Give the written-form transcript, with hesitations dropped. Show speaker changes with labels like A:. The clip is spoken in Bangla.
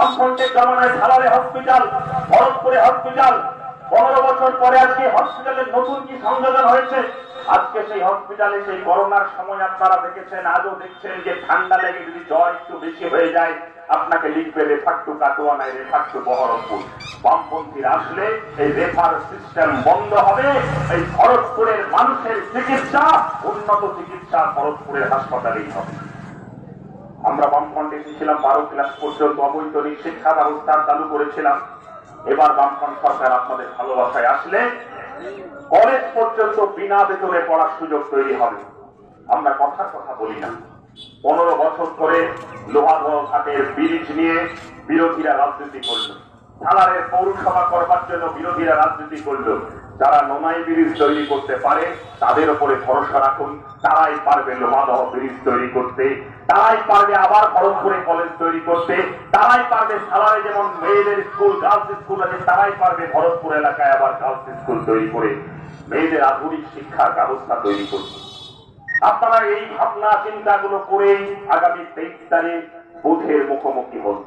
A: বামফ্রন্টের জমানায় সালারে হসপিটাল, ভরতপুরে হসপিটাল, 15 বছর পরে আজকে হসপিটালের নতুন কি সংযোজন হয়েছে। আজকে সেই হসপিটালে সেই করোনার সময় আপনারা দেখেছেন, আজও দেখছেন যে ঠান্ডা লেগে যদি জ্বর একটু বেশি হয়ে যায় আপনাকে লিখবে রেফার টু কাটোয়ানায়, রেফার টু বহরমপুর। বামপন্থীরা আসলে এই রেফার সিস্টেম বন্ধ হবে। এই ভরতপুরের মানুষের চিকিৎসা, উন্নত চিকিৎসা ভরতপুরের হাসপাতালেই হবে। আমরা বামফ্রন্টে এসেছিলাম 12 ক্লাস পর্যন্ত অবৈতনিক শিক্ষা ব্যবস্থা চালু করেছিলাম। এবার বামফ্রন্ট সরকার আপনাদের ভালোবাসায় আসলে কলেজ পর্যন্ত বিনা বেতনে পড়ার সুযোগ তৈরি হবে। আমরা কথার কথা বলি না। 15 বছর ধরে লোহাগড় ঘাটের ব্রিজ নিয়ে বিরোধীরা রাজনীতি করল, সালারের পৌরসভা করবার জন্য বিরোধীরা রাজনীতি করল। যারা নোনাই ব্রিজ তৈরি করতে পারে তাদের উপরে ভরসা রাখুন, তারাই পারবে লোহাদহ ব্রিজ তৈরি করতে, তারাই পারবে আবার ভরতপুরে কলেজ তৈরি করতে, তারাই পারবে সালারে যেমন মেয়েদের স্কুল, গার্লস স্কুল আছে, তারাই পারবে ভরতপুর এলাকায় আবার গার্লস স্কুল তৈরি করে মেয়েদের আধুনিক শিক্ষার ব্যবস্থা তৈরি করতে। আপনারা এই ভাবনা চিন্তাগুলো করেই আগামী 23 তারিখ বুথের মুখোমুখি হন।